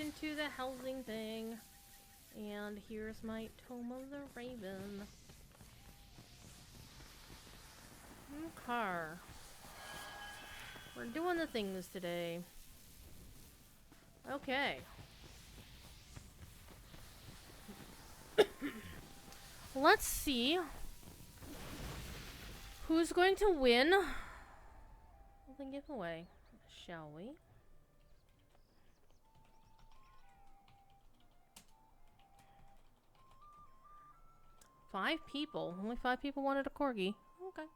into the housing thing. And here's my Tome of the Raven. Okay. We're doing the things today. Okay. Let's see who's going to win the giveaway, shall we? Five people. Only 5 people wanted a corgi. Okay.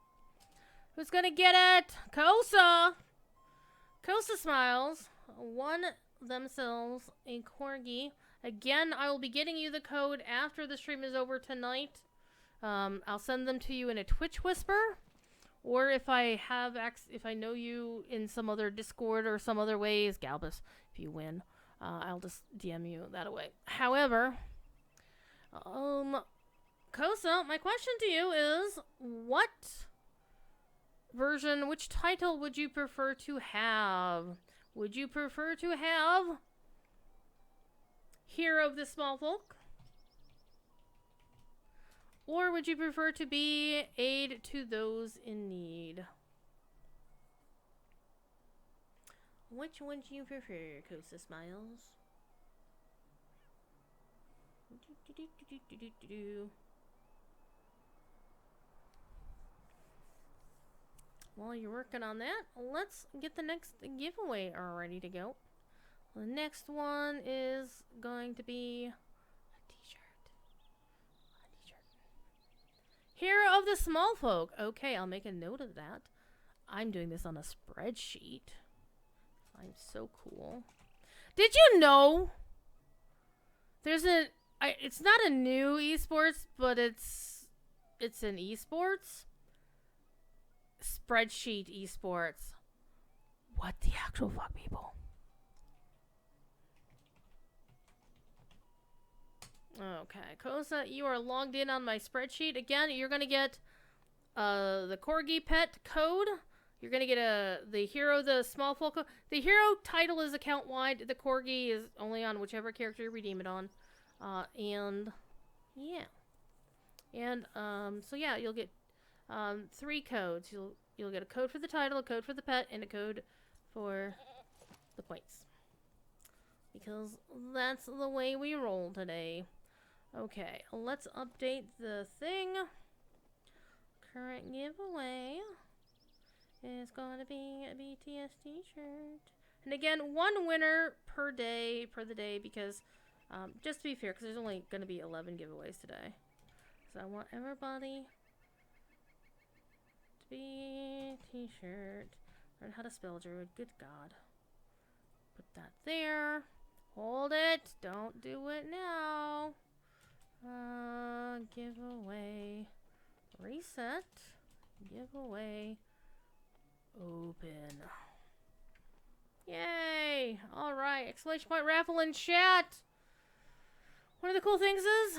Who's gonna get it? Kosa! Kosa Smiles won themselves a corgi. Again, I will be getting you the code after the stream is over tonight. I'll send them to you in a Twitch whisper, or if I know you in some other Discord or some other ways, Galbus, if you win, I'll just DM you that away. However, Kosa, my question to you is, which title would you prefer to have? Would you prefer to have Hero of the Small Folk? Or would you prefer to be Aid to Those in Need? Which one do you prefer, Kosa Smiles? While you're working on that, let's get the next giveaway ready to go. The next one is going to be a t-shirt. Hero of the Small Folk. Okay, I'll make a note of that. I'm doing this on a spreadsheet. I'm so cool. Did you know there's it's not a new esports, but it's an esports? Spreadsheet esports. What the actual fuck, people? Okay, Kosa, you are logged in on my spreadsheet. Again, you're gonna get the corgi pet code. You're gonna get the hero, the small folk. The hero title is account wide. The corgi is only on whichever character you redeem it on. And yeah, and so yeah, you'll get 3 codes. You'll get a code for the title, a code for the pet, and a code for the points. Because that's the way we roll today. Okay, let's update the thing. Current giveaway is going to be a BTS t-shirt. And again, 1 winner per day, because, just to be fair, because there's only going to be 11 giveaways today. So I want everybody to be t-shirt. Learn how to spell Druid. Good God. Put that there. Hold it. Don't do it now. Giveaway. Reset. Giveaway. Open. Yay! Alright. Exclamation point raffle in chat. One of the cool things is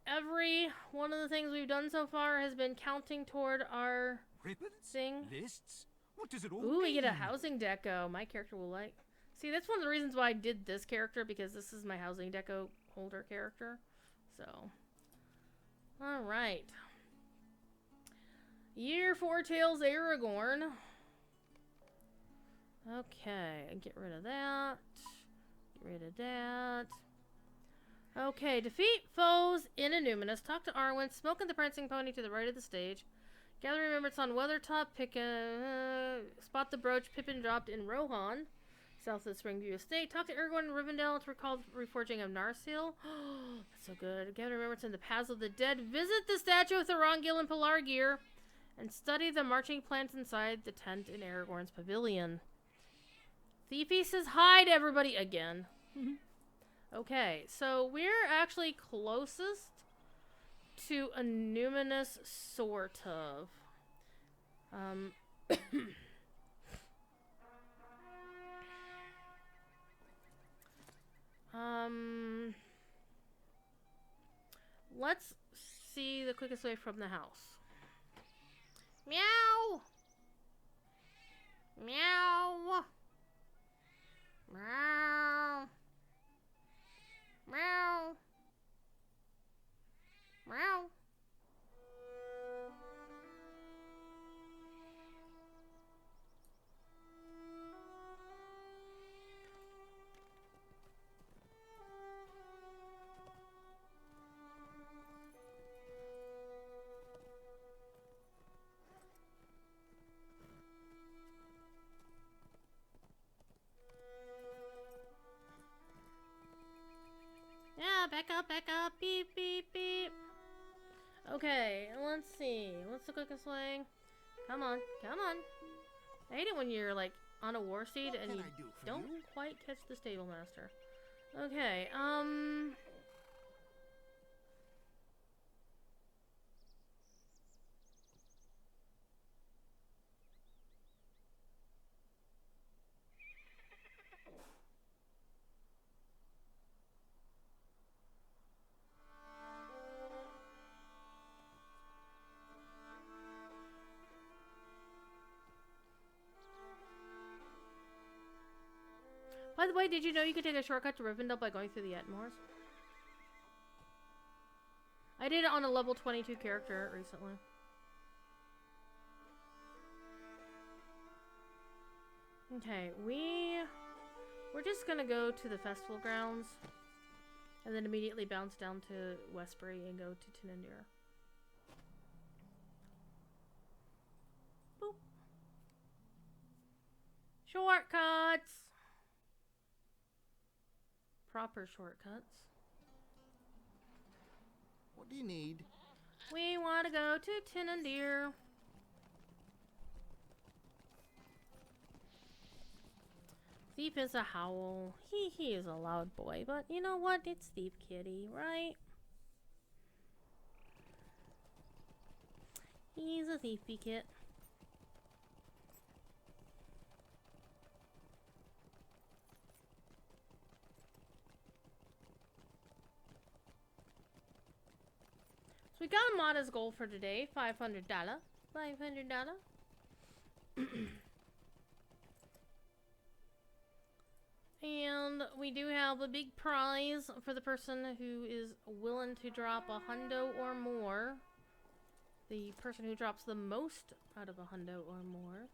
every one of the things we've done so far has been counting toward our thing. Lists? What does it all Ooh, mean? we get a housing deco. My character will like. See, that's one of the reasons why I did this character, because this is my housing deco holder character. So, alright. Year 4 Tails Aragorn. Okay, get rid of that. Get rid of that. Okay, defeat foes in Illuminous. Talk to Arwen. Smoke and the Prancing Pony to the right of the stage. Gather remembrance on Weathertop. Pick a spot the brooch Pippin dropped in Rohan, south of the Springview Estate. Talk to Aragorn and Rivendell to recall the reforging of Narsil. That's so good. Gather remembrance in the Paths of the Dead. Visit the statue of Thorongil and Pelargir, and study the marching plants inside the tent in Aragorn's pavilion. Thiefy says hide everybody again. Okay, so we're actually closest to a numinous, sort of. Let's see the quickest way from the house. Meow! Meow! Meow! back up, back up. Beep, beep, beep. Okay, let's see. What's the quickest way? Come on, come on. I hate it when you're like on a war steed and you don't quite catch the stable master. Okay, by the way, did you know you could take a shortcut to Rivendell by going through the Etmores? I did it on a level 22 character recently. Okay, we're just gonna go to the festival grounds and then immediately bounce down to Westbury and go to Tinandir. Boop. Shortcuts! Proper shortcuts. What do you need? We want to go to Tinandir. Thief is a howl. He is a loud boy, but you know what? It's Thief Kitty, right? He's a thiefy kit. So we got a modest goal for today, $500. $500. And we do have a big prize for the person who is willing to drop a hundo or more. The person who drops the most out of a hundo or more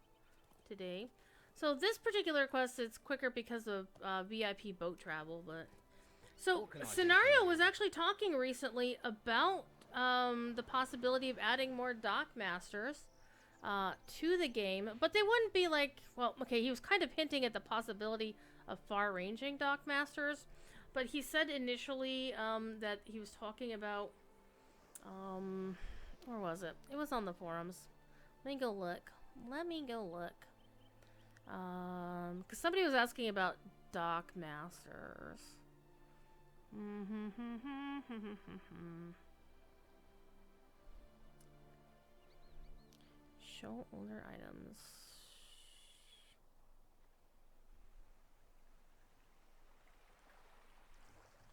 today. So this particular quest is quicker because of VIP boat travel, but... So, Scenario was actually talking recently about the possibility of adding more dock masters to the game, but they wouldn't be like, well, okay, he was kind of hinting at the possibility of far-ranging dock masters, but he said initially that he was talking about, where was it? It was on the forums. Let me go look. Let me go look. Because somebody was asking about dock masters. Show older items.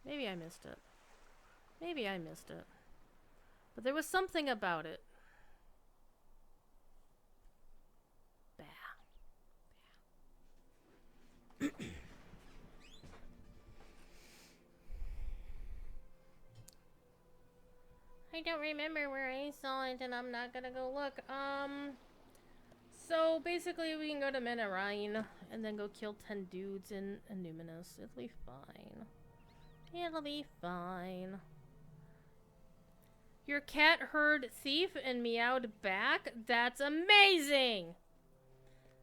Maybe I missed it. Maybe I missed it. But there was something about it. Bah. I don't remember where I saw it, and I'm not gonna go look. So basically we can go to Menarine and then go kill 10 dudes in Numinous. It'll be fine. It'll be fine. Your cat heard thief and meowed back? That's amazing!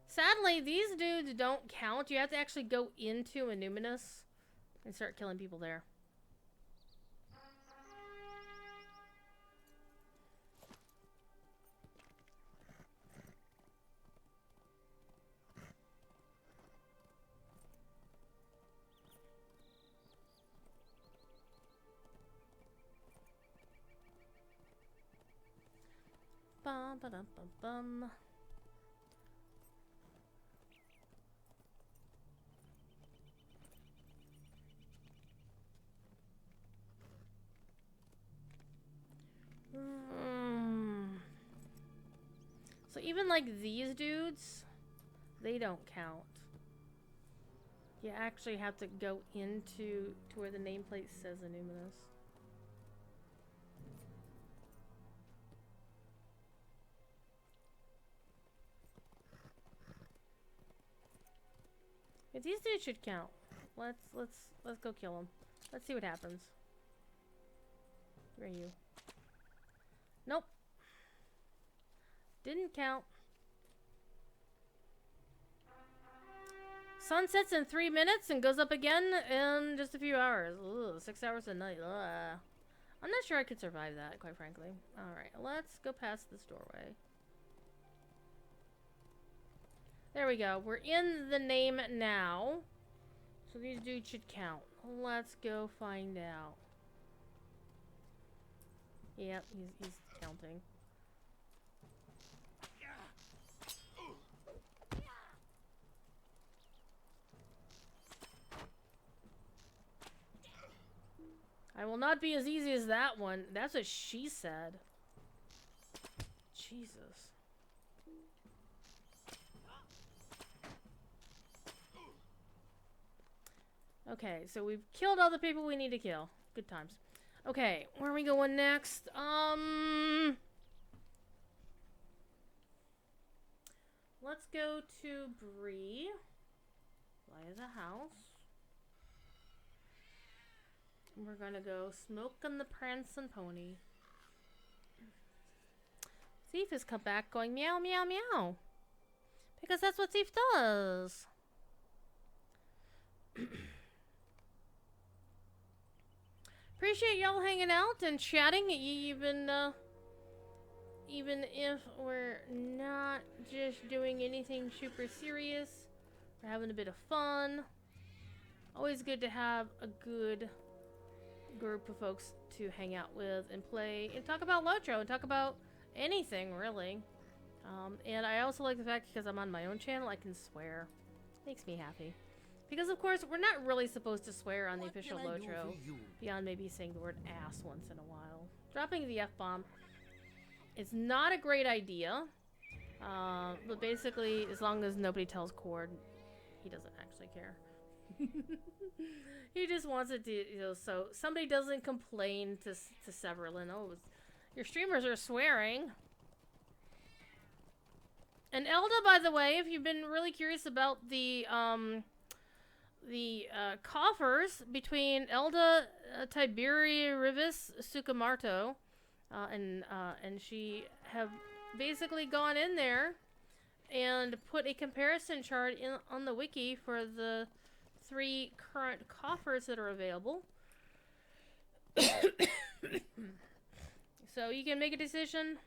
Sadly, these dudes don't count. You have to actually go into Numinous and start killing people there. Bum ba dum bum bum. So even like these dudes, they don't count. You actually have to go into to where the nameplate says Numinous. If these dudes should count. Let's go kill them. Let's see what happens. Where are you? Nope. Didn't count. Sun sets in 3 minutes and goes up again in just a few hours. Ugh, 6 hours a night. Ugh. I'm not sure I could survive that, quite frankly. Alright, let's go past this doorway. There we go. We're in the name now. So these dudes should count. Let's go find out. Yep, he's counting. I will not be as easy as that one. That's what she said. Jesus. Okay, so we've killed all the people we need to kill. Good times. Okay, where are we going next? Let's go to Bree. Via the house. We're gonna go smoke on the prancing pony. Thief has come back going meow meow meow. Because that's what Thief does. Appreciate y'all hanging out and chatting, even if we're not just doing anything super serious. We're having a bit of fun. Always good to have a good group of folks to hang out with and play and talk about LotRO and talk about anything, really. And I also like the fact, because I'm on my own channel, I can swear. Makes me happy. Because, of course, we're not really supposed to swear on the official LotRO, beyond maybe saying the word ass once in a while. Dropping the F-bomb is not a great idea, but basically, as long as nobody tells Cord, he doesn't actually care. He just wants it to, you know, so somebody doesn't complain to Severlin, oh, your streamers are swearing. And Elda, by the way, if you've been really curious about the coffers between Elda, Tiberius Sukamarto, and she have basically gone in there and put a comparison chart on the wiki for the 3 current coffers that are available. So you can make a decision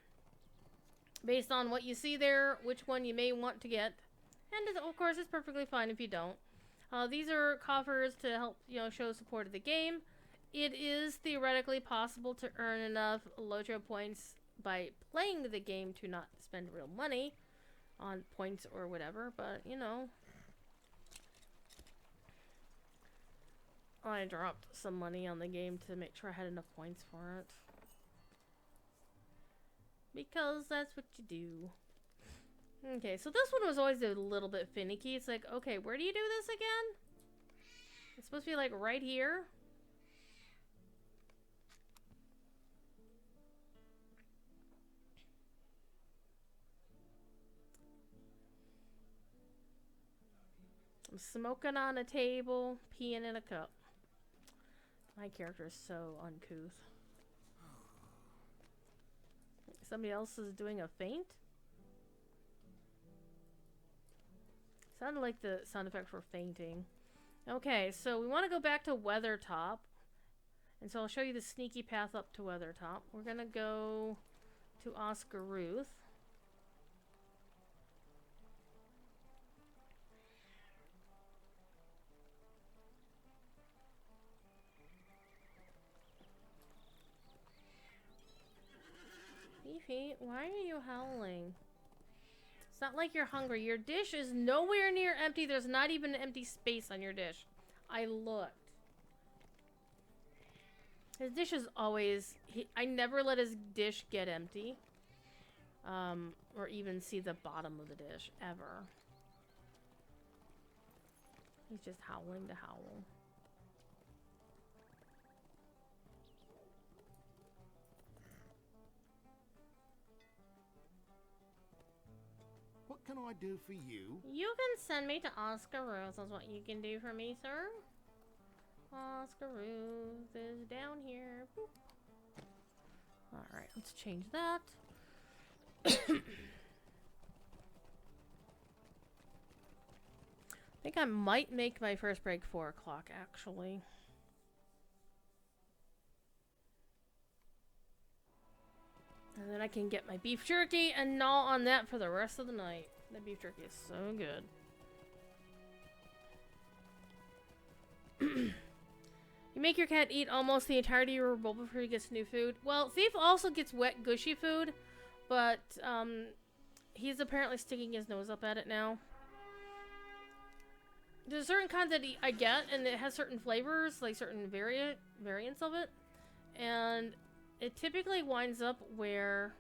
based on what you see there, which one you may want to get. And of course, it's perfectly fine if you don't. These are coffers to help, you know, show support of the game. It is theoretically possible to earn enough LotRO points by playing the game to not spend real money on points or whatever, but, you know. I dropped some money on the game to make sure I had enough points for it. Because that's what you do. Okay, so this one was always a little bit finicky. It's like, okay, where do you do this again? It's supposed to be like right here. I'm smoking on a table, peeing in a cup. My character is so uncouth. Somebody else is doing a feint? Sounded like the sound effect for fainting. Okay, so we want to go back to Weathertop. And so I'll show you the sneaky path up to Weathertop. We're going to go to Oscar Ruth. Beefy, why are you howling? It's not like you're hungry. Your dish is nowhere near empty. There's not even an empty space on your dish. I looked. His dish is always... I never let his dish get empty. Or even see the bottom of the dish, ever. He's just howling to howl. What can I do for you? You can send me to Oscar Ruth. That's what you can do for me, sir. Oscar Ruth is down here. Boop. Alright, let's change that. think I might make my first break 4 o'clock, actually. And then I can get my beef jerky and gnaw on that for the rest of the night. That beef jerky is so good. You make your cat eat almost the entirety of your bowl before he gets new food. Well, Thief also gets wet, gushy food, but he's apparently sticking his nose up at it now. There's a certain kind that I get, and it has certain flavors, like certain variants of it, and it typically winds up where,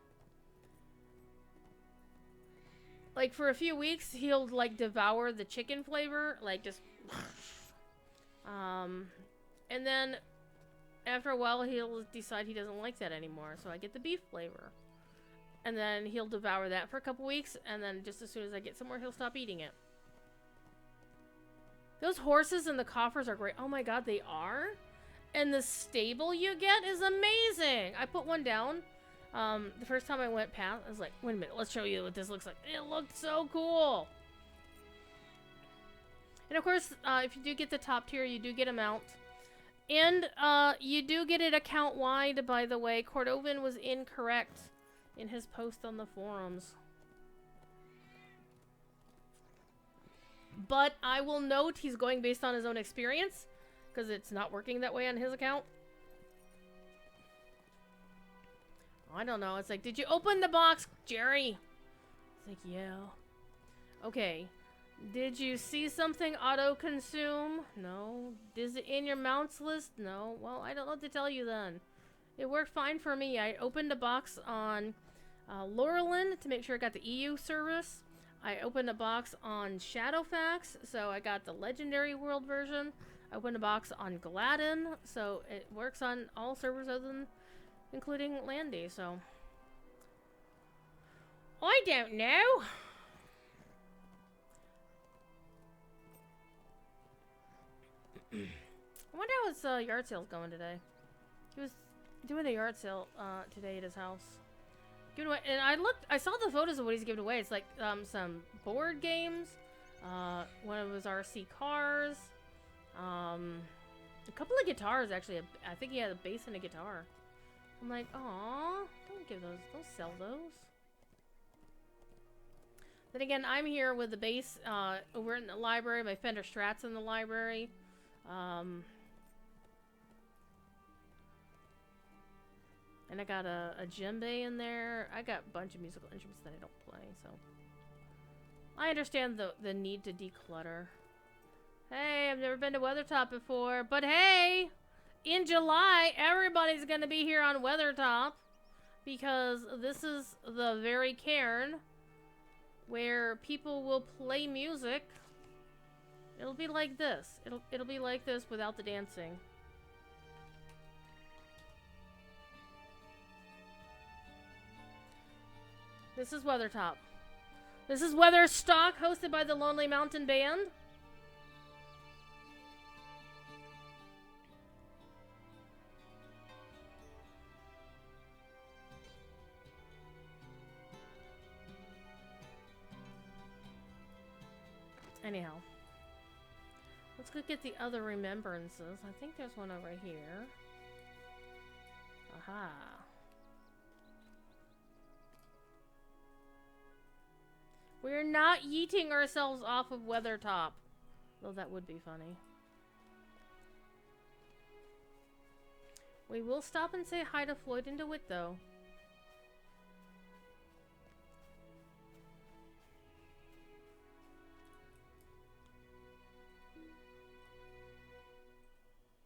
like, for a few weeks, he'll, like, devour the chicken flavor, like, just, and then after a while, he'll decide he doesn't like that anymore, so I get the beef flavor. And then he'll devour that for a couple weeks, and then just as soon as I get somewhere, he'll stop eating it. Those horses in the coffers are great. Oh my god, they are? And the stable you get is amazing! I put one down. The first time I went past, I was like, wait a minute, let's show you what this looks like. It looked so cool! And of course, if you do get the top tier, you do get a mount. And you do get it account-wide, by the way. Cordovan was incorrect in his post on the forums. But I will note he's going based on his own experience, because it's not working that way on his account. I don't know. It's like, did you open the box, Jerry? It's like, yeah. Okay. Did you see something auto-consume? No. Is it in your mounts list? No. Well, I don't know what to tell you then. It worked fine for me. I opened a box on Laurelin to make sure I got the EU service. I opened a box on Shadowfax, so I got the Legendary World version. I opened a box on Gladden, so it works on all servers other than including Landy, so I don't know. I wonder how his yard sale's going today. He was doing a yard sale today at his house. Giving away, and I saw the photos of what he's giving away. It's like some board games, one of his RC cars, a couple of guitars actually. I think he had a bass and a guitar. I'm like, aw, don't give those, don't sell those. Then again, I'm here with the bass over in the library. My Fender Strat's in the library. And I got a djembe in there. I got a bunch of musical instruments that I don't play, so I understand the need to declutter. Hey, I've never been to Weathertop before, but hey, in July, everybody's gonna be here on Weathertop because this is the very cairn where people will play music. It'll be like this. It'll be like this without the dancing. This is Weathertop. This is Weatherstock, hosted by the Lonely Mountain Band. Anyhow. Let's go get the other remembrances. I think there's one over here. Aha. We're not yeeting ourselves off of Weathertop. Though that would be funny. We will stop and say hi to Floyd and DeWitt, though.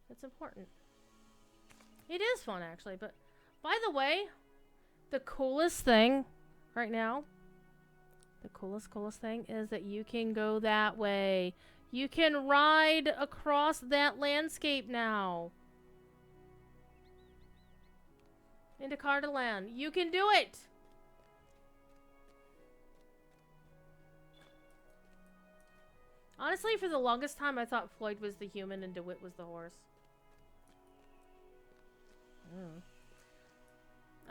That's important. It is fun, actually, but by the way, the coolest thing right now, the coolest thing is that you can go that way. You can ride across that landscape now. Into Cardaland. You can do it! Honestly, for the longest time, I thought Floyd was the human and DeWitt was the horse.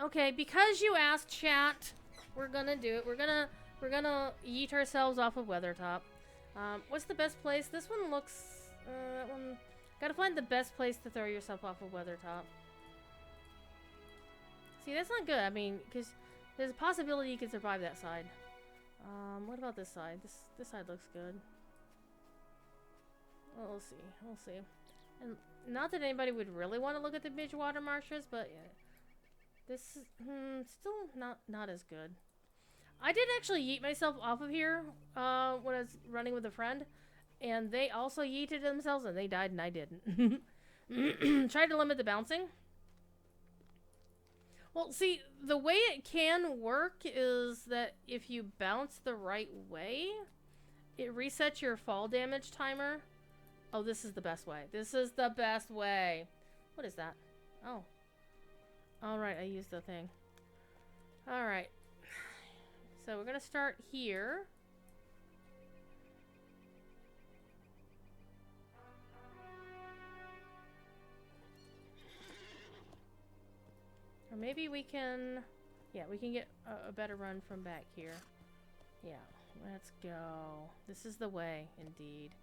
Okay, because you asked, chat, we're gonna do it. We're gonna yeet ourselves off of Weathertop. What's the best place? This one looks... that one... Gotta find the best place to throw yourself off of Weathertop. See, that's not good. I mean, because there's a possibility you could survive that side. What about this side? This side looks good. Well, we'll see. We'll see. And not that anybody would really want to look at the Midgewater marshes, but yeah, this is still not as good. I did actually yeet myself off of here when I was running with a friend, and they also yeeted themselves, and they died, and I didn't. Tried to limit the bouncing. Well, see, the way it can work is that if you bounce the right way, it resets your fall damage timer. Oh, this is the best way. This is the best way. What is that? Oh. Alright, I used the thing. Alright. So we're gonna start here. Or maybe we can... Yeah, we can get a better run from back here. Yeah, let's go. This is the way, indeed.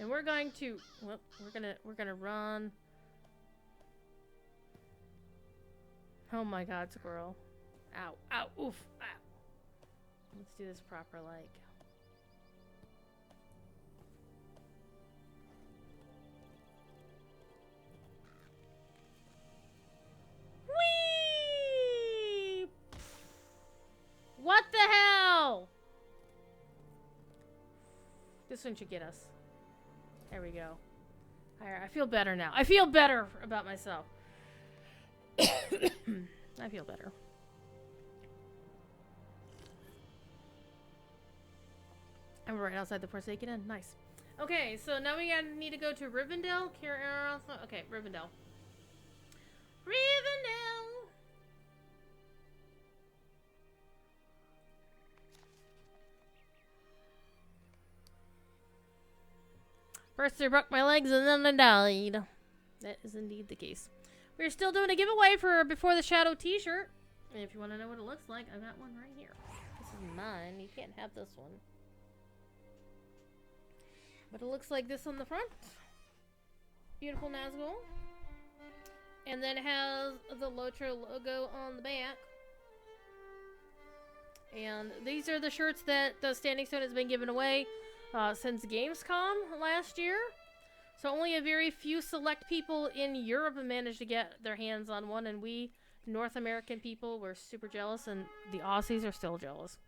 And we're going to... Well, we're gonna run. Oh my god, squirrel. Ow, ow, oof, ow. Let's do this proper, like... Whee! What the hell? This one should get us. There we go. Alright, I feel better now. I feel better about myself. I feel better. I'm right outside the Forsaken Inn. Nice. Okay, so now we need to go to Rivendell. Okay, Rivendell. Rivendell! First I broke my legs and then I died. That is indeed the case. We're still doing a giveaway for Before the Shadow t-shirt. And if you want to know what it looks like, I've got one right here. This is mine. You can't have this one. But it looks like this on the front. Beautiful Nazgul. And then it has the LotRO logo on the back. And these are the shirts that the Standing Stone has been giving away since Gamescom last year. So only a very few select people in Europe have managed to get their hands on one, and we North American people were super jealous, and the Aussies are still jealous.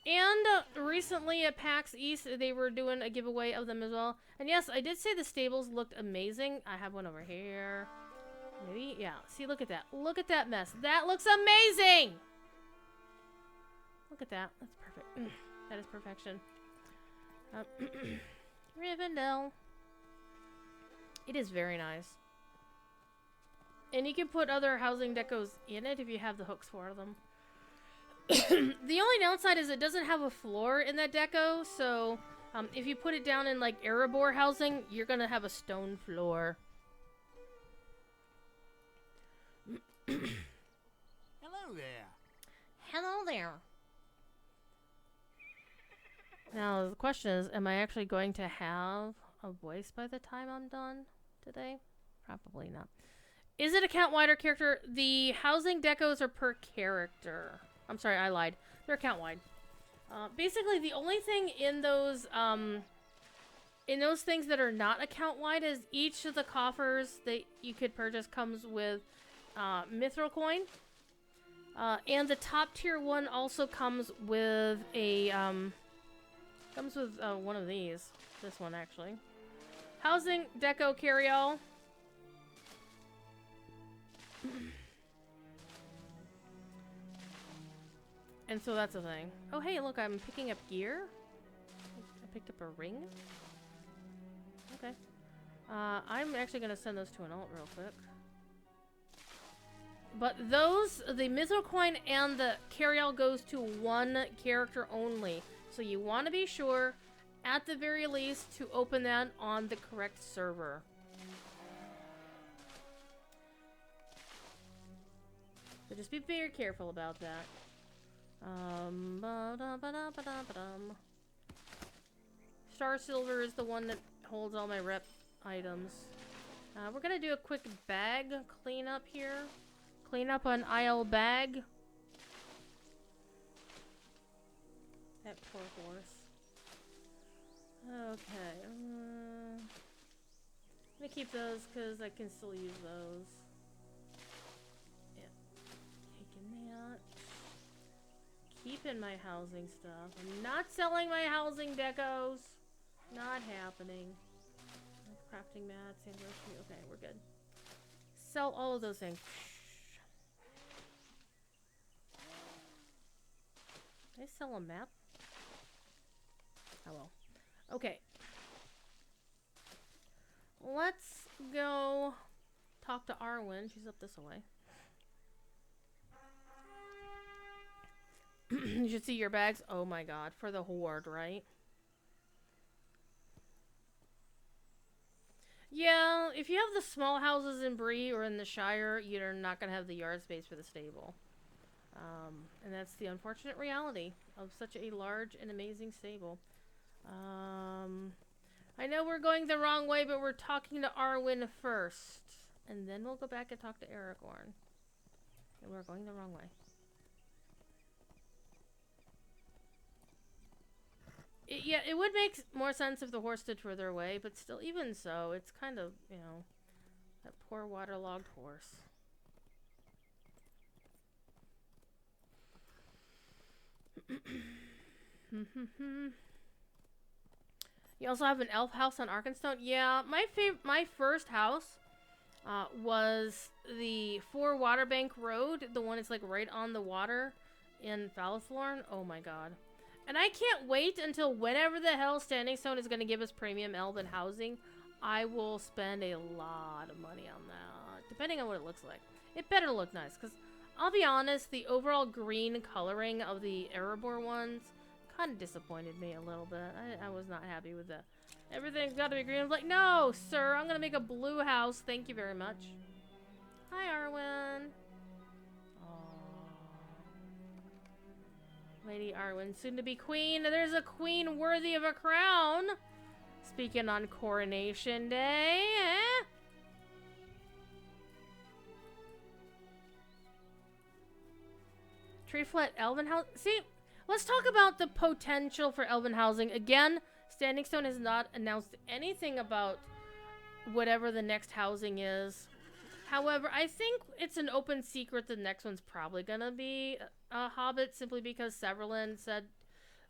And recently at PAX East, they were doing a giveaway of them as well. And yes, I did say the stables looked amazing. I have one over here. Maybe? Yeah. See, look at that. Look at that mess. That looks amazing! Look at that. That's perfect. That is perfection. Rivendell. It is very nice. And you can put other housing decos in it if you have the hooks for them. The only downside is it doesn't have a floor in that deco, so if you put it down in like Erebor housing, you're gonna have a stone floor. Hello there. Hello there. Now the question is, am I actually going to have a voice by the time I'm done today? Probably not. Is it account wide or character? The housing decos are per character. I'm sorry, I lied. They're account wide. Basically, the only thing in those things that are not account wide is each of the coffers that you could purchase comes with mithril coin, and the top tier one also comes with a one of these. This one actually. Housing deco carry-all. And so that's the thing. Oh, hey, look, I'm picking up gear. I picked up a ring. Okay. I'm actually going to send those to an alt real quick. But those, the mithril coin and the carry-all goes to one character only. So you want to be sure, at the very least, to open that on the correct server. So just be very careful about that. Ba-da-ba-da-ba-da-ba-dum. Star Silver is the one that holds all my rep items. We're gonna do a quick bag cleanup here. Clean up on aisle bag. That poor horse. Okay. I'm gonna keep those because I can still use those. Yeah. Taking that. Keeping my housing stuff. I'm not selling my housing decos. Not happening. Crafting mats, anniversary. Okay, we're good. Sell all of those things. Did I sell a map? Oh well. Okay. Let's go talk to Arwen. She's up this way. You should see your bags. Oh my god. For the horde, right? Yeah, if you have the small houses in Bree or in the Shire, you're not going to have the yard space for the stable. And that's the unfortunate reality of such a large and amazing stable. I know we're going the wrong way, but we're talking to Arwen first. And then we'll go back and talk to Aragorn. And we're going the wrong way. Yeah, it would make more sense if the horse stood further away, but still, even so, it's kind of, you know, that poor waterlogged horse. You also have an elf house on Arkenstone? Yeah, my first house was the 4 Waterbank Road, the one that's like right on the water in Falithorn. Oh my god. And I can't wait until whenever the hell Standing Stone is going to give us premium elven housing. I will spend a lot of money on that, depending on what it looks like. It better look nice, because I'll be honest, the overall green coloring of the Erebor ones kind of disappointed me a little bit. I was not happy with that. Everything's got to be green. I'm like, no, sir, I'm going to make a blue house. Thank you very much. Hi, Arwen. Lady Arwen, soon to be queen. There's a queen worthy of a crown. Speaking on Coronation Day, eh? Tree Flat Elven House. See, let's talk about the potential for Elven housing. Again, Standing Stone has not announced anything about whatever the next housing is. However, I think it's an open secret the next one's probably gonna be a Hobbit, simply because Severland said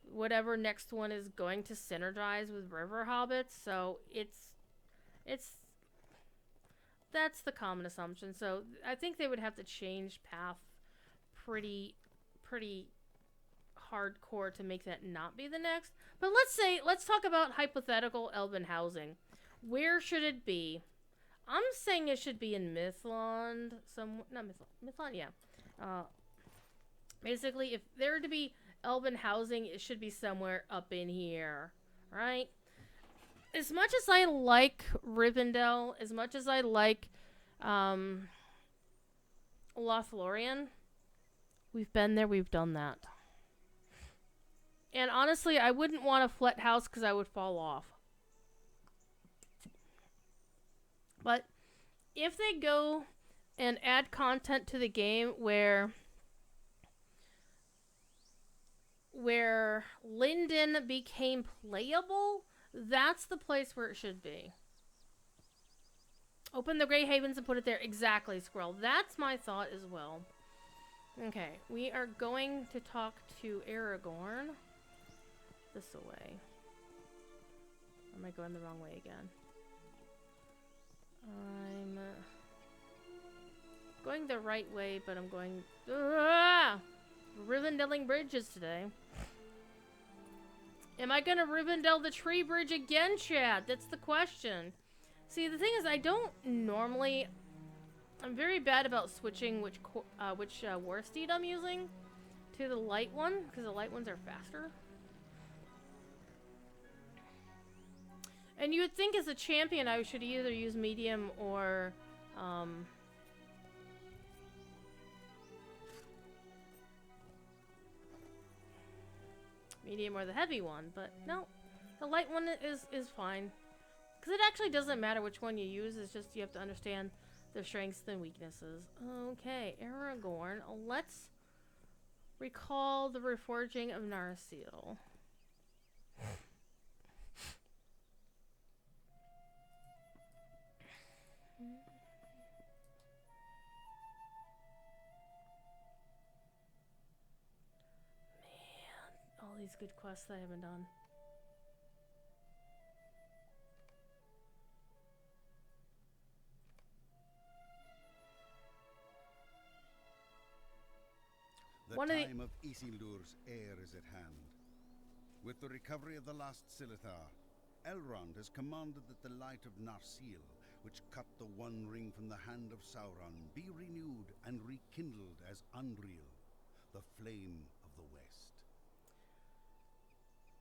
whatever next one is going to synergize with River Hobbits. So that's the common assumption. So I think they would have to change path pretty hardcore to make that not be the next. But let's talk about hypothetical Elven housing. Where should it be? I'm saying it should be in Mythlond. Mythlond, yeah. Basically, if there to be Elven housing, it should be somewhere up in here, right? As much as I like Rivendell, as much as I like Lothlorien, we've been there, we've done that. And honestly, I wouldn't want a flat house because I would fall off. But if they go and add content to the game where Linden became playable, that's the place where it should be. Open the Grey Havens and put it there. Exactly, Squirrel. That's my thought as well. Okay, we are going to talk to Aragorn. This way. Or am I going the wrong way again? I'm going the right way, but I'm going... Rivendelling bridges today. Am I going to Rivendell the tree bridge again, Chad? That's the question. See, the thing is, I don't normally... I'm very bad about switching which war steed I'm using to the light one, because the light ones are faster. And you would think as a champion I should either use medium or medium or the heavy one, but no, the light one is fine. Because it actually doesn't matter which one you use, it's just you have to understand their strengths and weaknesses. Okay, Aragorn. Let's recall the reforging of Narsil. All these good quests I haven't done. The time of Isildur's heir is at hand. With the recovery of the last Silithar, Elrond has commanded that the light of Narsil, which cut the One Ring from the hand of Sauron, be renewed and rekindled as Undril, the flame of the West.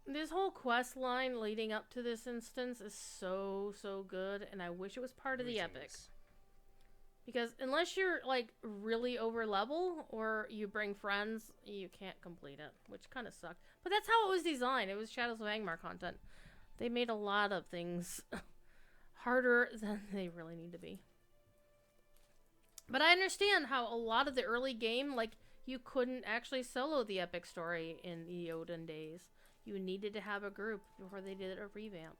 This whole quest line leading up to this instance is so good, and I wish it was part of the epic. Because unless you're like really over level or you bring friends, you can't complete it, which kind of sucked. But that's how it was designed. It was Shadows of Angmar content. They made a lot of things harder than they really need to be. But I understand how a lot of the early game, like, you couldn't actually solo the epic story in the Odin days. You needed to have a group before they did a revamp.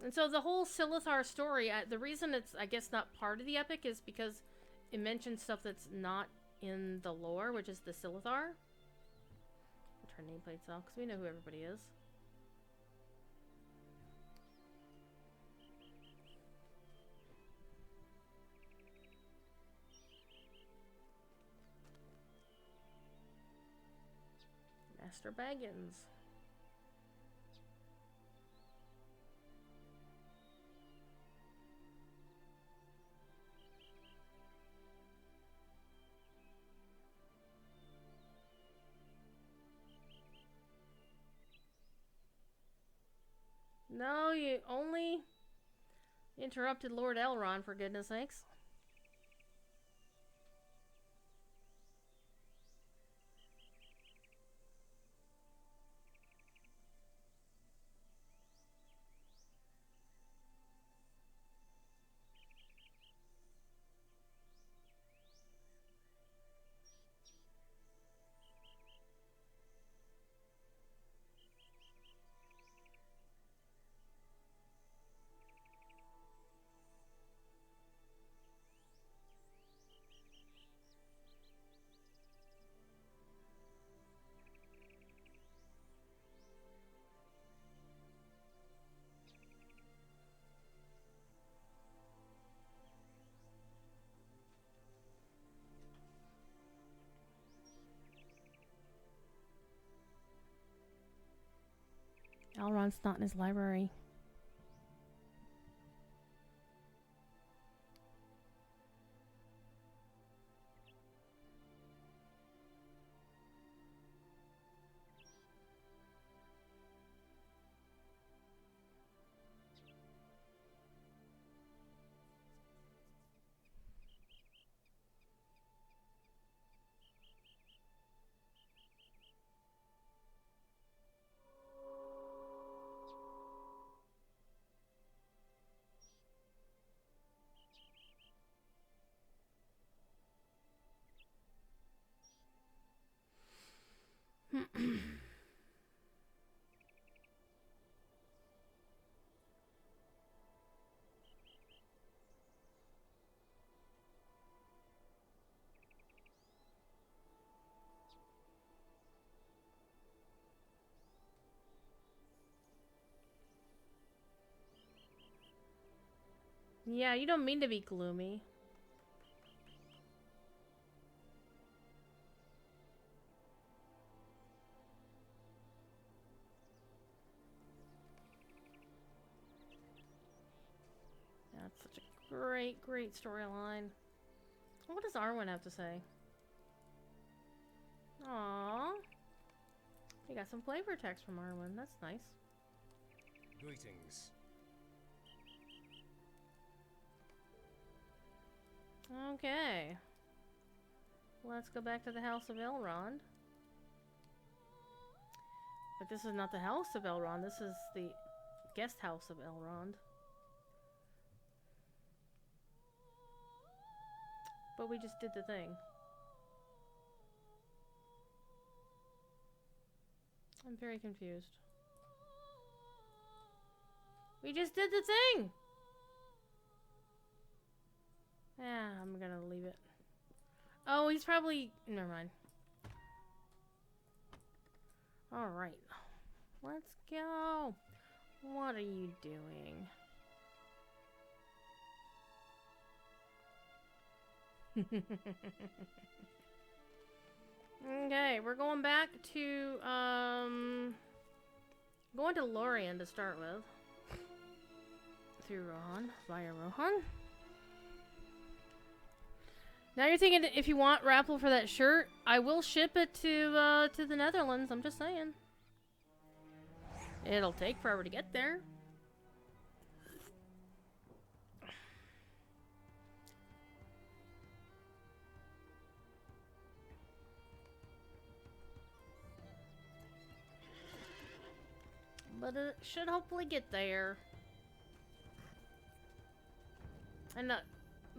And so the whole Silithar story, the reason it's, I guess, not part of the epic is because it mentions stuff that's not in the lore, which is the Silithar. I'll turn nameplates off, because we know who everybody is. Master Baggins. No, you only interrupted Lord Elrond, for goodness sakes. Elrond's not in his library. Yeah, you don't mean to be gloomy. That's such a great storyline. What does Arwen have to say? Aww. You got some flavor text from Arwen. That's nice. Greetings. Okay. let's go back to the House of Elrond. But this is not the House of Elrond. This is the guest house of Elrond. But we just did the thing. I'm very confused. We just did the thing! Yeah, I'm gonna leave it. Oh, he's probably... Never mind. Alright. Let's go. What are you doing? Okay, we're going back to, going to Lorien to start with. Through Rohan, via Rohan. Now you're thinking, if you want raffle for that shirt, I will ship it to the Netherlands, I'm just saying. It'll take forever to get there. But it should hopefully get there. And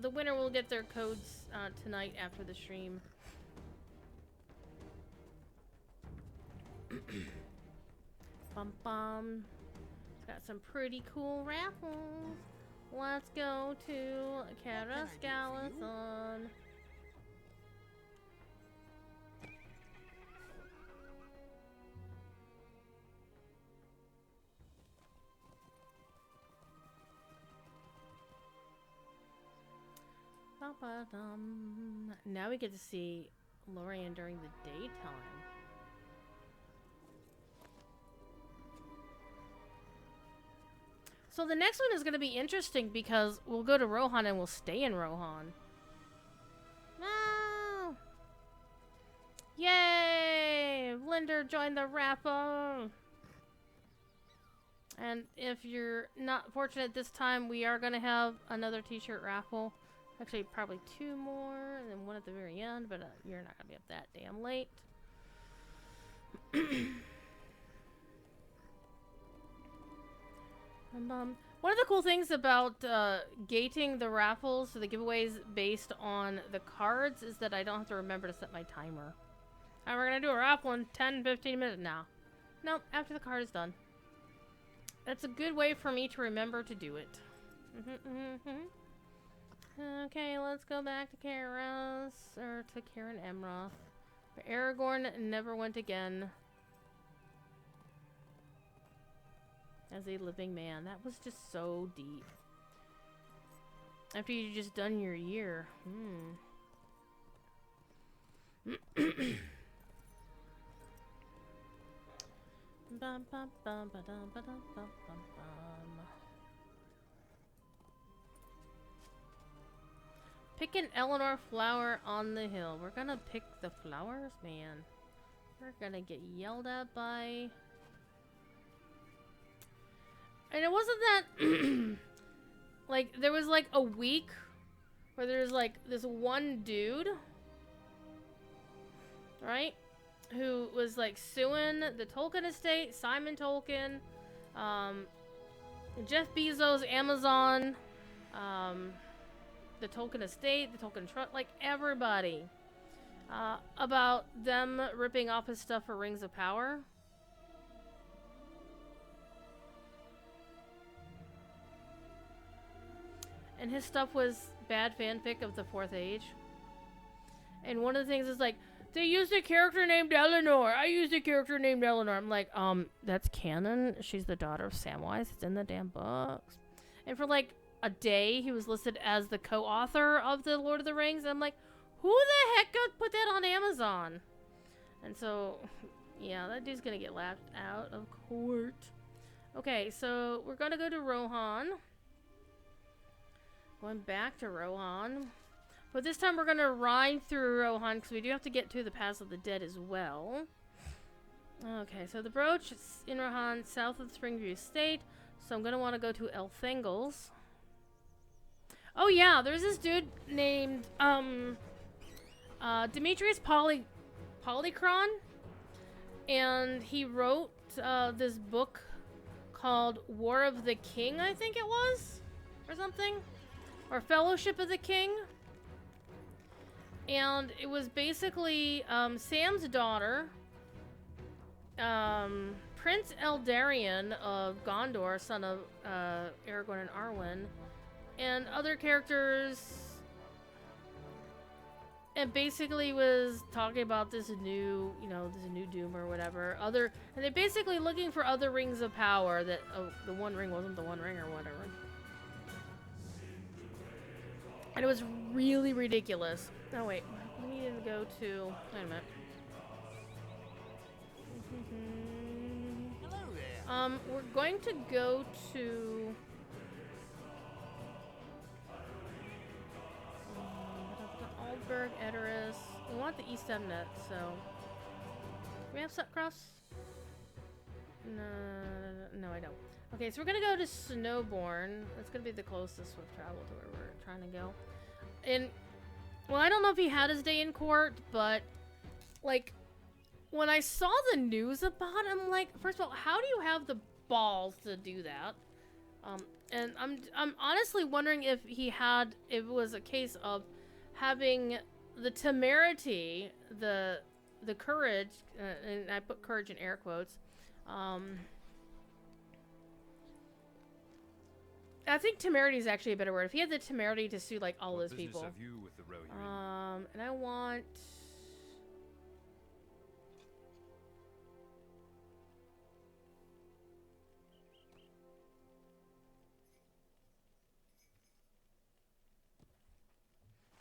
the winner will get their codes tonight after the stream. Bum bum. It's got some pretty cool raffles. Let's go to Carascalathon. Now we get to see Lorien during the daytime. So the next one is going to be interesting because we'll go to Rohan and we'll stay in Rohan. No! Yay! Vlinder joined the raffle! And if you're not fortunate this time, we are going to have another t-shirt raffle. Actually, probably two more, and then one at the very end, but you're not going to be up that damn late. One of the cool things about gating the raffles, so the giveaways based on the cards, is that I don't have to remember to set my timer. And we're going to do a raffle in 10-15 minutes now. Nope, after the card is done. That's a good way for me to remember to do it. Okay, let's go back to Karos, or to Karen Emroth. Aragorn never went again as a living man. That was just so deep. After you just done your year. Bum, bum, bum, ba-dum, ba-dum, bum, bum, bum. Pick an Eleanor flower on the hill. We're gonna pick the flowers, man. We're gonna get yelled at by... And it wasn't that... like, there was like a week where there's like this one dude, right? Who was like suing the Tolkien estate, Simon Tolkien, Jeff Bezos, Amazon, the Tolkien estate, the Tolkien trust, like everybody, about them ripping off his stuff for Rings of Power. And his stuff was bad fanfic of the Fourth Age. And one of the things is like, they used a character named Eleanor. I used a character named Eleanor. I'm like, that's canon. She's the daughter of Samwise. It's in the damn books. And for like a day, he was listed as the co-author of the Lord of the Rings. And I'm like, who the heck put that on Amazon? And so, yeah, that dude's gonna get laughed out of court. Okay, so we're gonna go to Rohan. Going back to Rohan. But this time we're going to ride through Rohan because we do have to get to the Pass of the Dead as well. Okay, so the brooch is in Rohan, south of the Springview Estate. So I'm going to want to go to Elthingles. Oh yeah, there's this dude named Demetrius Polychron, and he wrote this book called War of the King, I think it was, or something, or Fellowship of the King. And it was basically Sam's daughter, Prince Eldarion of Gondor, son of Aragorn and Arwen, and other characters, and basically was talking about this new, this new doom or whatever. And they're basically looking for other rings of power that the One Ring wasn't the One Ring or whatever. And it was really ridiculous. Oh wait, we need to go to. Wait a minute. Hello there. We're going to go to. Aldberg, Edoras. We want the East Emnet, so. Do we have Sutcross? No, I don't. Okay, so we're gonna go to Snowbourne. That's gonna be the closest swift travel to where we're trying to go. And, well, I don't know if he had his day in court, but, like, when I saw the news about it, I'm like, first of all, how do you have the balls to do that? And I'm honestly wondering if it was a case of having the temerity, the courage, and I put courage in air quotes. I think temerity is actually a better word. If he had the temerity to sue like all those people. Have you with the row you're in? And I want.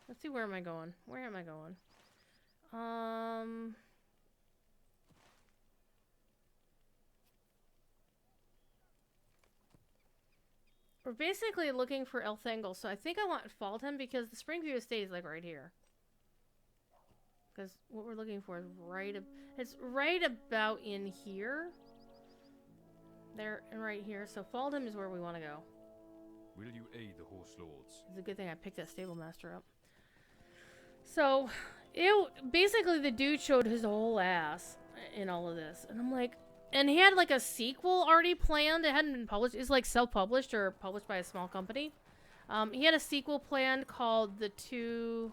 Let's see, where am I going? Where am I going? We're basically looking for Elthangel, so I think I want Faldham because the Springview Estate is like right here. Because what we're looking for is it's right about in here. There and right here. So Faldham is where we want to go. Will you aid the horse lords? It's a good thing I picked that stable master up. So, basically the dude showed his whole ass in all of this. And I'm like, and he had like a sequel already planned. It hadn't been published. It's like self-published or published by a small company. He had a sequel planned called The Two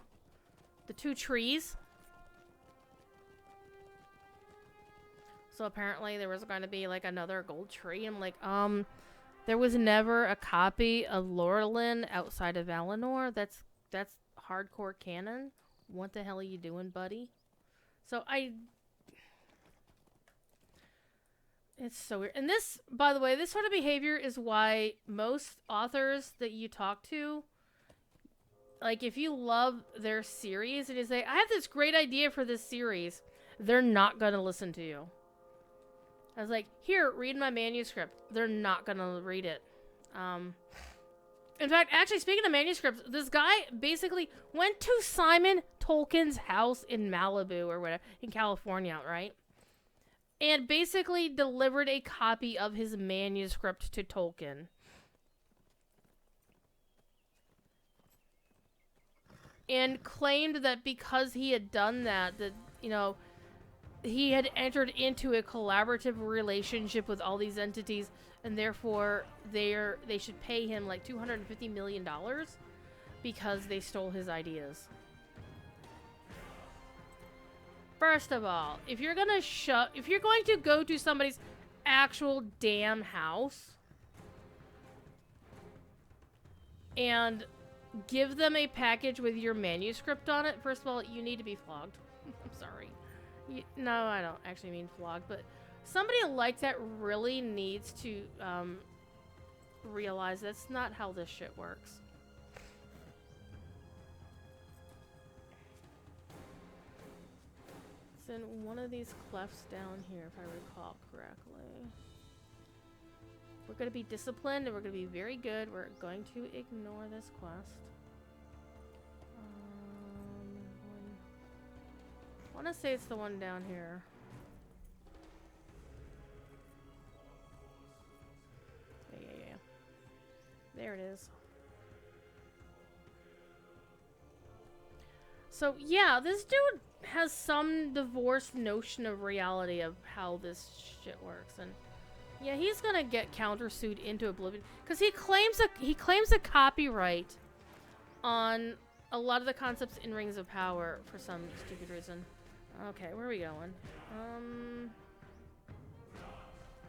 Trees. So apparently there was going to be like another gold tree. I'm like, there was never a copy of Lorelin outside of Valinor. That's hardcore canon. What the hell are you doing, buddy? It's so weird. And this, by the way, this sort of behavior is why most authors that you talk to, like if you love their series and you say, I have this great idea for this series, they're not going to listen to you. I was like, here, read my manuscript. They're not going to read it. In fact, actually, speaking of manuscripts, this guy basically went to Simon Tolkien's house in Malibu or whatever, in California, right? And basically delivered a copy of his manuscript to Tolkien. And claimed that because he had done that, he had entered into a collaborative relationship with all these entities, and therefore they should pay him like $250 million because they stole his ideas. First of all, if you're going to go to somebody's actual damn house and give them a package with your manuscript on it, first of all, you need to be flogged. I'm sorry. No, I don't actually mean flogged, but somebody like that really needs to realize that's not how this shit works. It's in one of these clefts down here, if I recall correctly. We're going to be disciplined and we're going to be very good. We're going to ignore this quest. I want to say it's the one down here. Yeah. There it is. So, yeah, this dude has some divorced notion of reality of how this shit works. And, yeah, he's gonna get countersued into oblivion. Because he claims a copyright on a lot of the concepts in Rings of Power for some stupid reason. Okay, where are we going?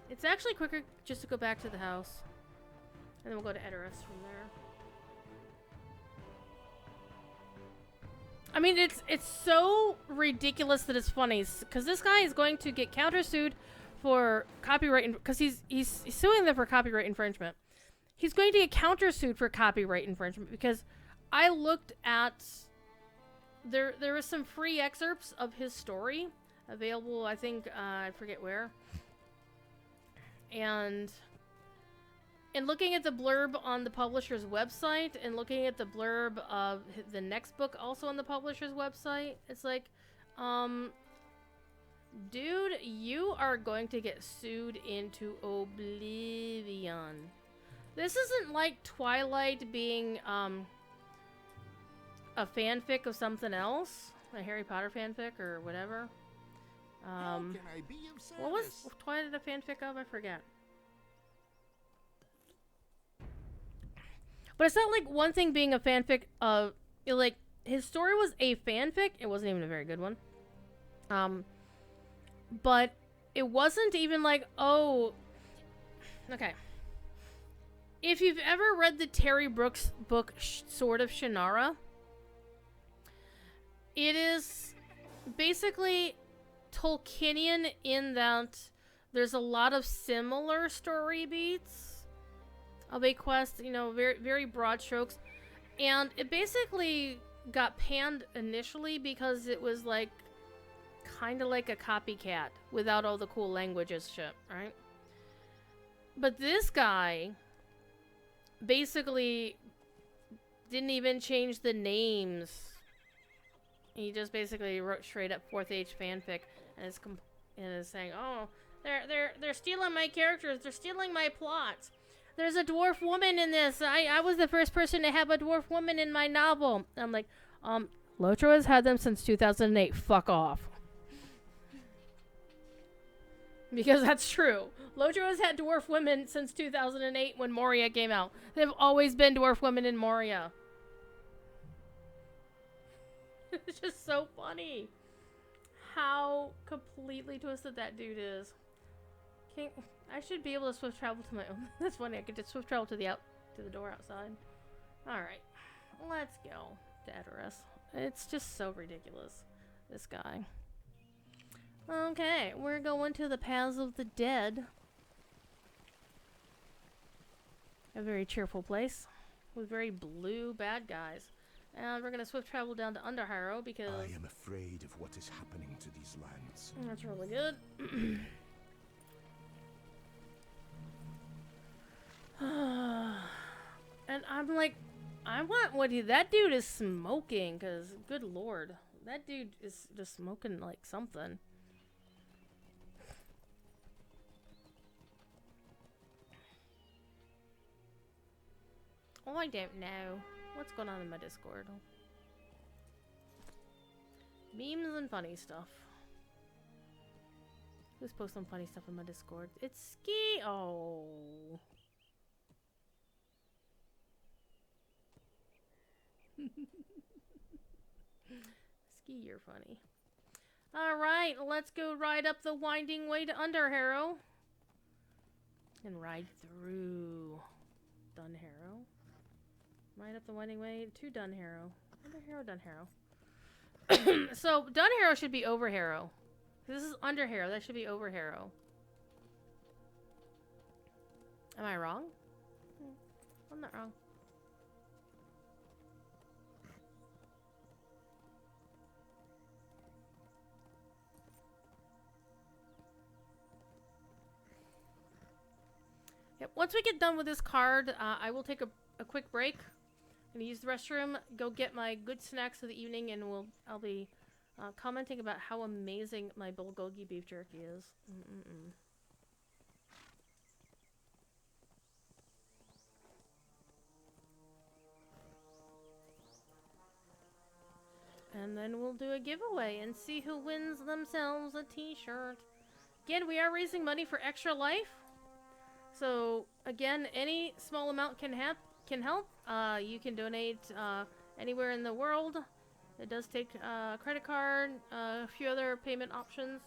It's actually quicker just to go back to the house. And then we'll go to Edoras from there. I mean, it's so ridiculous that it's funny. Because this guy is going to get countersued for copyright... Because he's suing them for copyright infringement. He's going to get countersued for copyright infringement because I looked at... There was some free excerpts of his story available, I think, I forget where. And in looking at the blurb on the publisher's website and looking at the blurb of the next book also on the publisher's website, it's like, dude, you are going to get sued into oblivion. This isn't like Twilight being, a fanfic of something else, a Harry Potter fanfic or whatever. How can I be of service? What was Twilight a fanfic of? I forget. But it's not like one thing being a fanfic of, like, his story was a fanfic. It wasn't even a very good one. But it wasn't even like, oh, okay. If you've ever read the Terry Brooks book, Sword of Shannara, it is basically Tolkienian in that there's a lot of similar story beats of a quest, you know, very, very broad strokes. And it basically got panned initially because it was like kind of like a copycat without all the cool languages shit, right? But this guy basically didn't even change the names. He just basically wrote straight up 4th Age fanfic and is saying, "Oh, they're stealing my characters. They're stealing my plots. There's a dwarf woman in this. I was the first person to have a dwarf woman in my novel." I'm like, LotRO has had them since 2008. Fuck off. Because that's true. LotRO has had dwarf women since 2008 when Moria came out. They've always been dwarf women in Moria. It's just so funny how completely twisted that dude is. I should be able to swift travel to my own. That's funny. I could just swift travel to the door outside. All right, let's go to Edoras. It's just so ridiculous. This guy. Okay, we're going to the Paths of the Dead. A very cheerful place with very blue bad guys. And we're gonna swift travel down to Underharrow because I am afraid of what is happening to these lands. That's really good. And I'm like, I want what that dude is smoking, cause good lord, that dude is just smoking like something. Oh, I don't know. What's going on in my Discord? Memes and funny stuff. Who's posting funny stuff in my Discord? It's Ski. Oh. Ski, you're funny. Alright, let's go ride up the winding way to Underharrow. And ride through Dunharrow. Right up the winding way to Dunharrow. Dunharrow. So, Dunharrow should be Overharrow. This is Underharrow. That should be Overharrow. Am I wrong? I'm not wrong. Yep. Once we get done with this card, I will take a quick break. I'm gonna use the restroom, go get my good snacks of the evening, and I'll be commenting about how amazing my bulgogi beef jerky is. And then we'll do a giveaway and see who wins themselves a t-shirt. Again, we are raising money for Extra Life. So, again, any small amount can help. You can donate anywhere in the world. It does take a credit card, a few other payment options.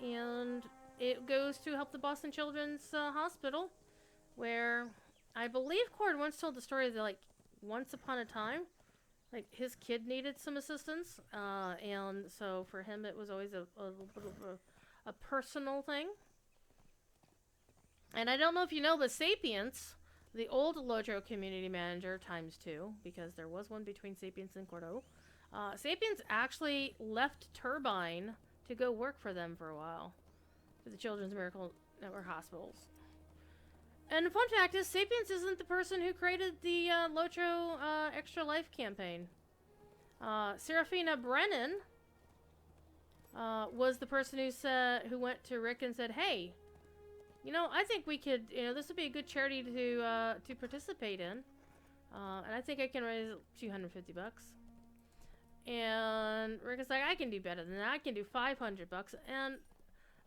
And it goes to help the Boston Children's Hospital, where I believe Cord once told the story that, like, once upon a time, like, his kid needed some assistance, and so for him it was always a little bit of a personal thing. And I don't know if you know, but Sapience, the old LotRO community manager ×2, because there was one between Sapience and Cordo, Sapience actually left Turbine to go work for them for a while, for the Children's Miracle Network hospitals. And the fun fact is, Sapience isn't the person who created the LotRO Extra Life campaign. Serafina Brennan was the person who went to Rick and said, "Hey, you know, I think we could, you know, this would be a good charity to participate in, and I think I can raise $250." And Rick is like, "I can do better than that. I can do $500." And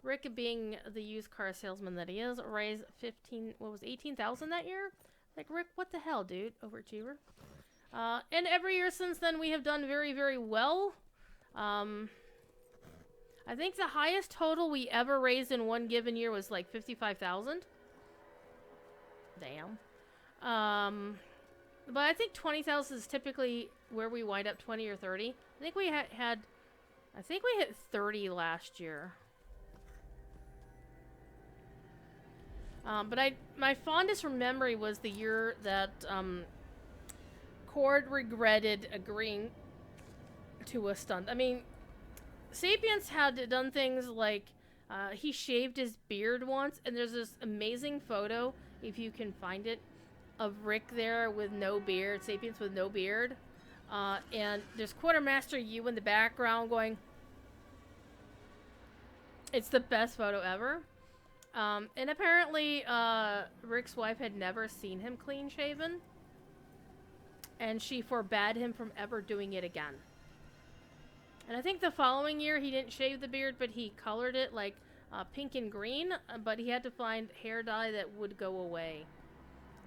Rick, being the used car salesman that he is, raised 18,000 that year? Like, Rick, what the hell, dude? Overachiever. And every year since then, we have done very, very well. I think the highest total we ever raised in one given year was like 55,000. Damn. But I think 20,000 is typically where we wind up, 20 or 30. I think we I think we hit 30 last year. But my fondest memory was the year that Cord regretted agreeing to a stunt. I mean, Sapience had done things like he shaved his beard once, and there's this amazing photo, if you can find it, of Rick there with no beard, Sapience with no beard, and there's Quartermaster Yu in the background going. It's the best photo ever. And apparently, Rick's wife had never seen him clean shaven, and she forbade him from ever doing it again. And I think the following year he didn't shave the beard, but he colored it like pink and green, but he had to find hair dye that would go away,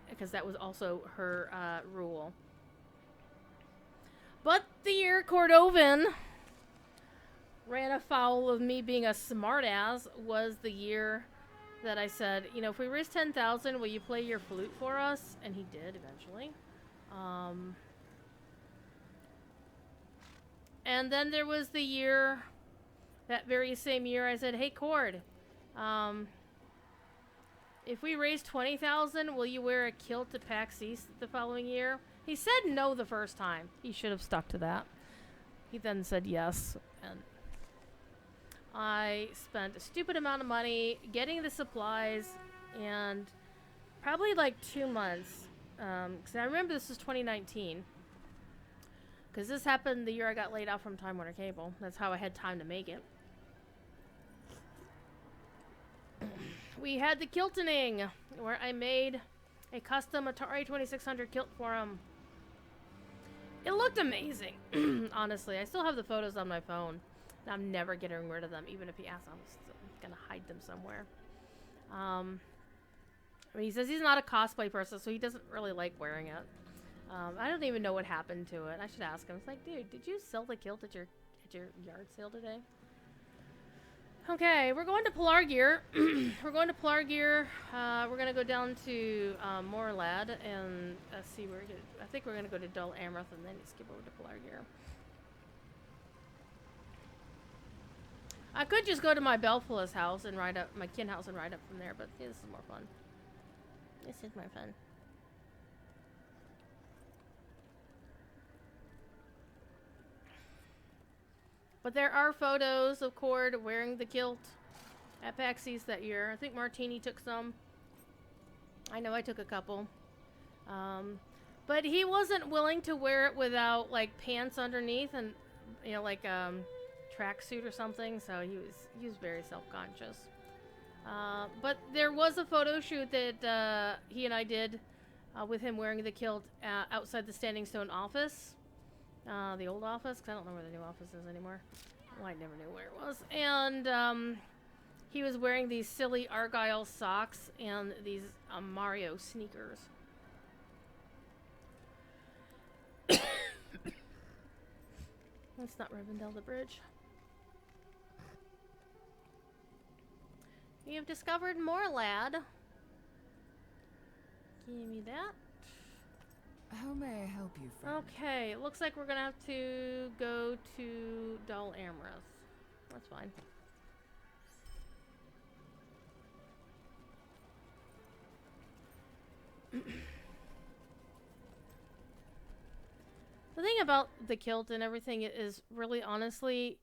because that was also her rule. But the year Cordovan ran afoul of me being a smartass was the year that I said, you know, if we raise 10,000, will you play your flute for us? And he did eventually. And then there was the year, that very same year, I said, hey, Cord, if we raise 20,000, will you wear a kilt at PAX East the following year? He said no the first time. He should have stuck to that. He then said yes, and I spent a stupid amount of money getting the supplies, and probably like 2 months, because I remember this was 2019, because this happened the year I got laid off from Time Warner Cable. That's how I had time to make it. We had the kiltoning, where I made a custom Atari 2600 kilt for him. It looked amazing, honestly. I still have the photos on my phone. I'm never getting rid of them, even if he asks. I'm still gonna hide them somewhere. I mean, he says he's not a cosplay person, so he doesn't really like wearing it. I don't even know what happened to it. I should ask him. It's like, dude, did you sell the kilt at your yard sale today? Okay, we're going to Pelargir. We're going to Pelargir. We're gonna go down to Morlad and see where. I think we're gonna go to Dol Amroth and then skip over to Pelargir. I could just go to my Belfula's house and ride up, my kin house and ride up from there, but yeah, this is more fun. This is more fun. But there are photos of Cord wearing the kilt at PAX East that year. I think Martini took some. I know I took a couple. But he wasn't willing to wear it without, like, pants underneath and, you know, like, tracksuit or something, so he was very self-conscious. But there was a photo shoot that he and I did with him wearing the kilt outside the Standing Stone office, The old office, 'cause I don't know where the new office is anymore. Well, I never knew where it was. And he was wearing these silly Argyle socks and these Mario sneakers. That's not Rivendell the Bridge. You have discovered more, lad. Give me that. How may I help you, friend? Okay, it looks like we're gonna have to go to Dol Amroth. That's fine. The thing about the kilt and everything is really, honestly,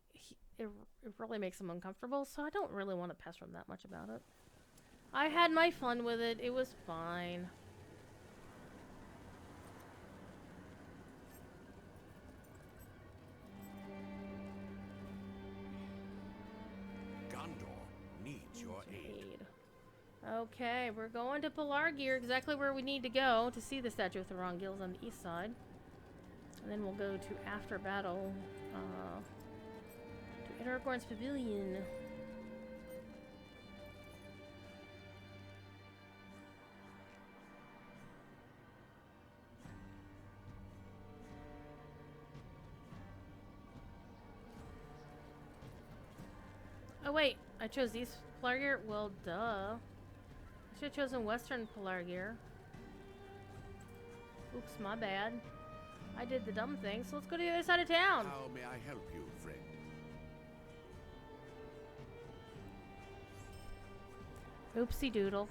it really makes him uncomfortable, so I don't really want to pester him that much about it. I had my fun with it. It was fine. Gondor needs your aid. Okay, we're going to Pelargir, exactly where we need to go to see the statue of Thorongils on the east side. And then we'll go to after battle to Aragorn's pavilion. Oh wait, I chose East Pelargir? Well, duh. I should have chosen Western Pelargir. Oops, my bad. I did the dumb thing, so let's go to the other side of town. How may I help you, friend? Oopsie doodle.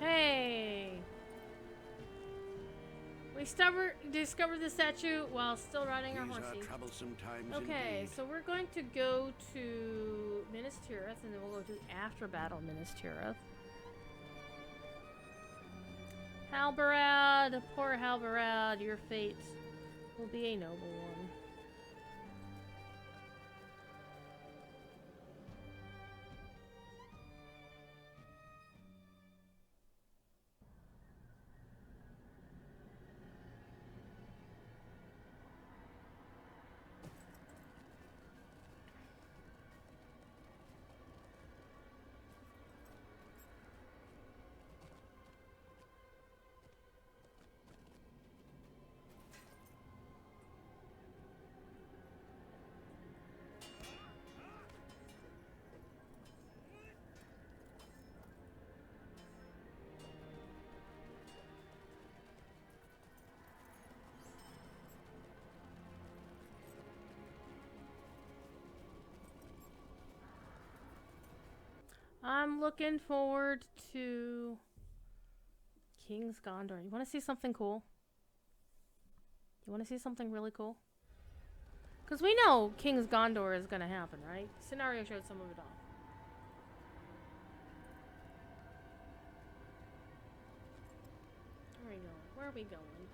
Hey! We discovered the statue while still riding our These horsey. are troublesome times Okay, indeed. so we're going to go to Minas Tirith, and then we'll go to after battle Minas Tirith. Halbarad, poor Halbarad, your fate will be a noble one. I'm looking forward to King's Gondor. You want to see something cool? You want to see something really cool? Because we know King's Gondor is going to happen, right? Scenario showed some of it off. Where are we going? Where are we going?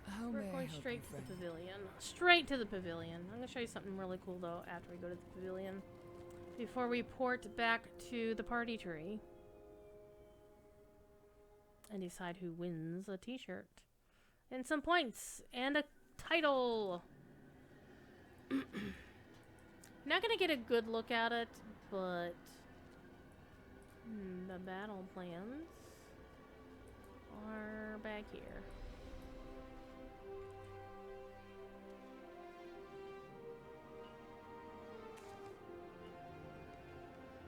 How We're may I going help straight you, to friend? the pavilion. Straight to the pavilion. I'm going to show you something really cool, though, after we go to the pavilion. Before we port back to the party tree. And decide who wins a t-shirt. And some points. And a title. Not going to get a good look at it, but... the battle plans are back here.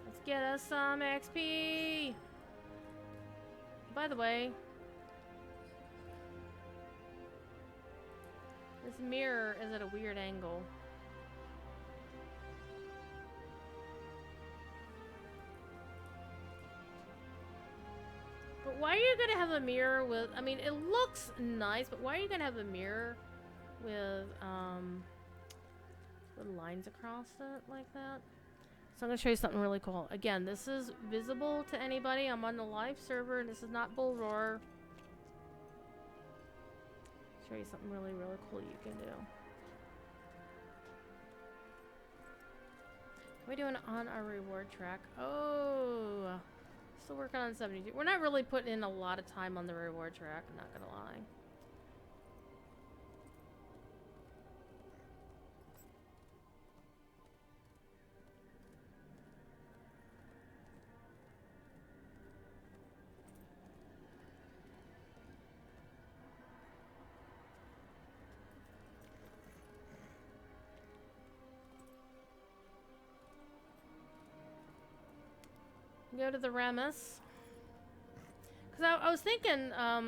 Let's get us some XP! By the way, this mirror is at a weird angle. But why are you gonna have a mirror with, I mean, it looks nice, but why are you gonna have a mirror with, with lines across it like that. So I'm going to show you something really cool. Again, this is visible to anybody. I'm on the live server. This is not Bull Roar. Show you something really, really cool you can do. What are we doing on our reward track? Oh, still working on 72. We're not really putting in a lot of time on the reward track, I'm not gonna lie. Go to the Ramus. Because I was thinking, I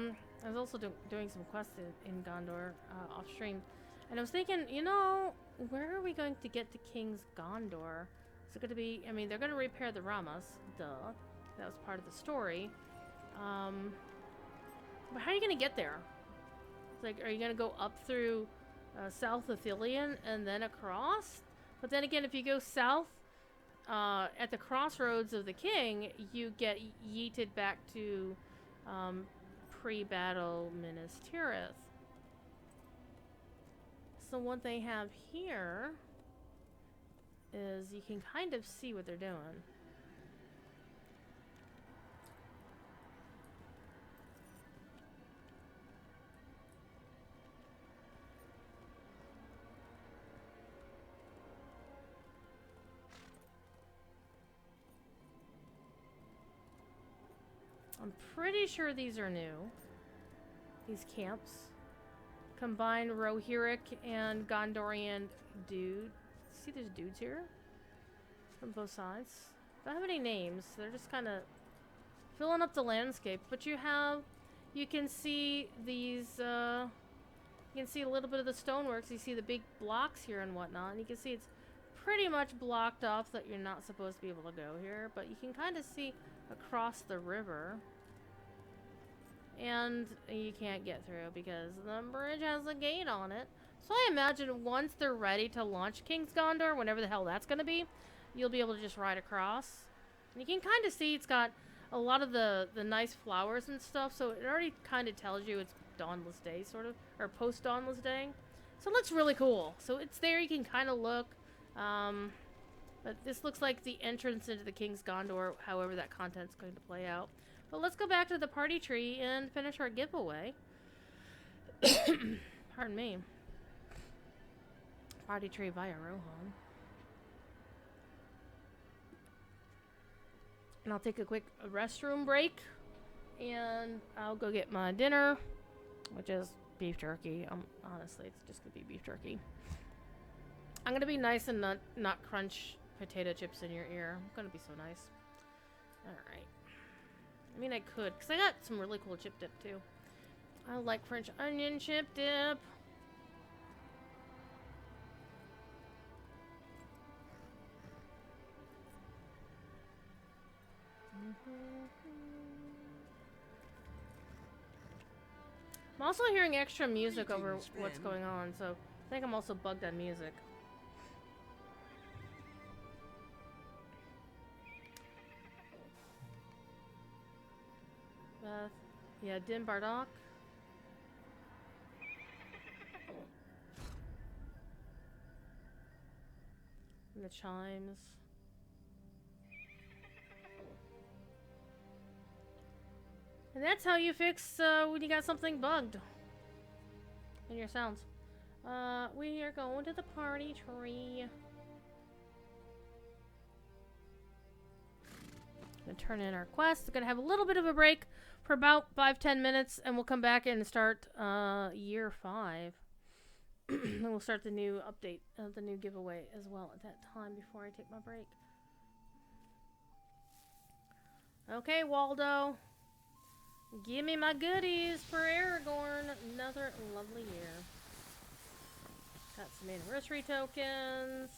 was also doing some quests in Gondor off stream. And I was thinking, you know, where are we going to get to King's Gondor? Is it going to be, I mean, they're going to repair the Ramus. Duh. That was part of the story. But how are you going to get there? It's like, are you going to go up through South Ithilien and then across? But then again, if you go south, at the crossroads of the king, you get yeeted back to pre-battle Minas Tirith. So what they have here is you can kind of see what they're doing. I'm pretty sure these are new. These camps. Combine Rohirric and Gondorian dude. See, there's dudes here? From both sides. Don't have any names. They're just kind of filling up the landscape. But you can see these, you can see a little bit of the stoneworks. You see the big blocks here and whatnot. And you can see it's pretty much blocked off that you're not supposed to be able to go here. But you can kind of see across the river, and you can't get through because the bridge has a gate on it. So I imagine once they're ready to launch King's Gondor, whenever the hell that's going to be, you'll be able to just ride across. And you can kind of see it's got a lot of the nice flowers and stuff, so it already kind of tells you it's Dawnless Day, sort of, or post-Dawnless Day. So it looks really cool. So it's there, you can kind of look. But this looks like the entrance into the King's Gondor, however that content's going to play out. But let's go back to the party tree and finish our giveaway. Pardon me. Party tree via Rohan. And I'll take a quick restroom break. And I'll go get my dinner, which is beef jerky. Honestly, it's just going to be beef jerky. I'm going to be nice and not crunch potato chips in your ear. I'm gonna be so nice. Alright. I mean, I could, because I got some really cool chip dip, too. I like French onion chip dip. I'm also hearing extra music over what's going on, so I think I'm also bugged on music. Yeah, Din Bardock. And the chimes. And that's how you fix when you got something bugged in your sounds. We are going to the party tree. Gonna turn in our quest. We're gonna have a little bit of a break for about 5-10 minutes, and we'll come back and start year 5. And we'll start the new update of the new giveaway as well at that time before I take my break. Okay, Waldo. Give me my goodies for Aragorn. Another lovely year. Got some anniversary tokens.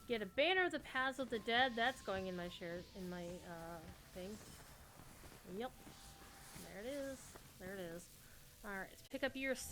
Get a banner of the Paths of the Dead. That's going in my shares, in my thing. Yep. There it is. There it is. Alright, let's pick up year 6.